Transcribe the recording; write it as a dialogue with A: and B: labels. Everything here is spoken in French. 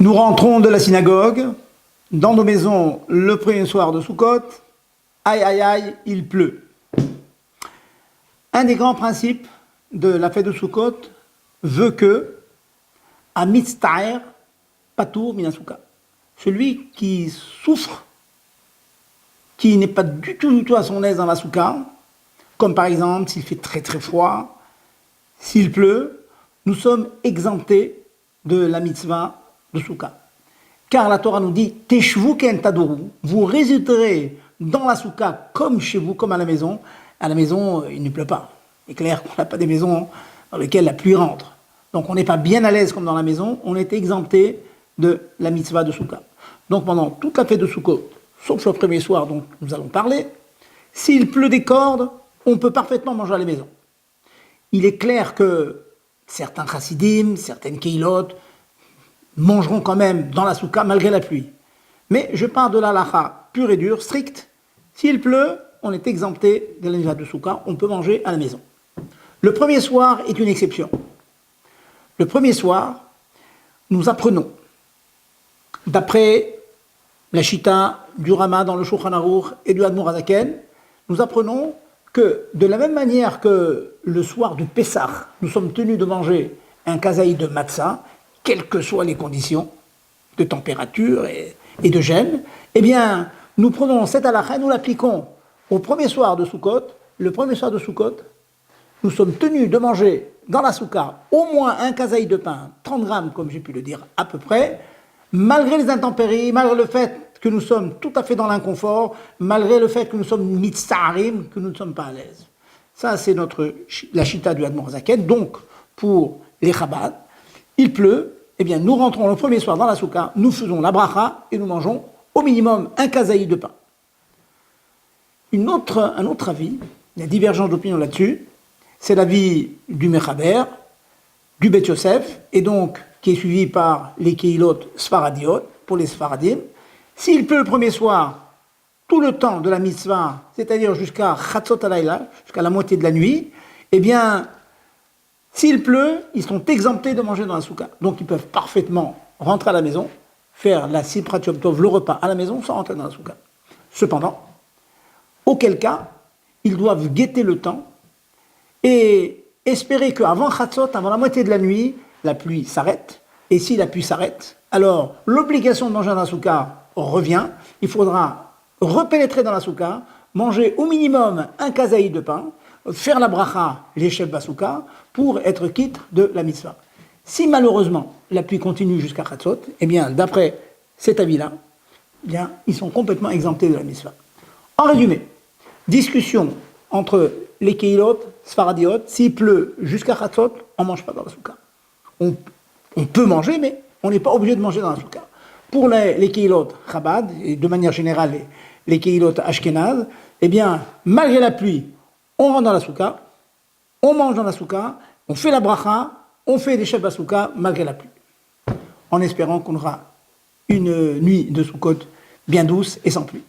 A: Nous rentrons de la synagogue, dans nos maisons le premier soir de Sukkot. Aïe aïe aïe, il pleut. Un des grands principes de la fête de Sukkot veut que Amitztaer Patour Minasuka. Celui qui souffre, qui n'est pas du tout à son aise dans la souka, comme par exemple s'il fait très très froid, s'il pleut, nous sommes exemptés de la mitzvah de souka. Car la Torah nous dit Teshvu ken tadoru, vous résiderez dans la souka comme chez vous, comme à la maison. À la maison, il ne pleut pas. Il est clair qu'on n'a pas des maisons dans lesquelles la pluie rentre. Donc on n'est pas bien à l'aise comme dans la maison, on est exempté de la mitzvah de souka. Donc pendant toute la fête de Sukkot, sauf le premier soir dont nous allons parler, s'il pleut des cordes, on peut parfaitement manger à la maison. Il est clair que certains chassidim, certaines keilot mangeront quand même dans la souka malgré la pluie. Mais je parle de l'halakha pure et dure, stricte. S'il pleut, on est exempté de la mitzvah de souka, on peut manger à la maison. Le premier soir est une exception. Le premier soir, nous apprenons, d'après la Chita du Rama dans le Shulchan Aruch et du Admor Hazaken, nous apprenons que de la même manière que le soir du Pessah, nous sommes tenus de manger un kazaï de matzah, quelles que soient les conditions de température et de gel, eh bien, nous prenons cette halakha et nous l'appliquons au premier soir de Sukkot. Le premier soir de Sukkot, nous sommes tenus de manger dans la souka au moins un kazaï de pain, 30 grammes, comme j'ai pu le dire à peu près, malgré les intempéries, malgré le fait que nous sommes tout à fait dans l'inconfort, malgré le fait que nous sommes mitztarim, que nous ne sommes pas à l'aise. Ça, c'est la chita du Admor Hazaken. Donc, pour les Chabad, il pleut, eh bien, nous rentrons le premier soir dans la souka, nous faisons la bracha et nous mangeons au minimum un kazaï de pain. Un autre avis, il y a divergence d'opinion là-dessus, c'est l'avis du Mechaber, du Bet Yosef, et donc qui est suivi par les Keilot Sfaradiot, pour les Sfaradim. S'il pleut le premier soir, tout le temps de la mitzvah, c'est-à-dire jusqu'à Chatzot Halayla, jusqu'à la moitié de la nuit, eh bien, s'il pleut, ils sont exemptés de manger dans la souka. Donc ils peuvent parfaitement rentrer à la maison, faire la Siprat Yom Tov, le repas à la maison, sans rentrer dans la souka. Cependant, auquel cas, ils doivent guetter le temps et espérer qu'avant Chatzot, avant la moitié de la nuit, la pluie s'arrête. Et si la pluie s'arrête, alors l'obligation de manger dans la souka revient. Il faudra repénétrer dans la souka, manger au minimum un kazaï de pain, faire la bracha, l'échef basouka, pour être quitte de la mitzvah. Si malheureusement la pluie continue jusqu'à Chatzot, eh bien d'après cet avis-là, eh bien ils sont complètement exemptés de la mitzvah. En résumé, discussion entre les keilot, sfaradiot, s'il pleut jusqu'à Chatzot, on ne mange pas dans la souka. On peut manger, mais on n'est pas obligé de manger dans la souka. Pour les keilot Chabad, et de manière générale les keilot Ashkenaz, eh bien, malgré la pluie, on rentre dans la souka, on mange dans la souka, on fait la bracha, on fait des chefs à souka malgré la pluie. En espérant qu'on aura une nuit de Sukkot bien douce et sans pluie.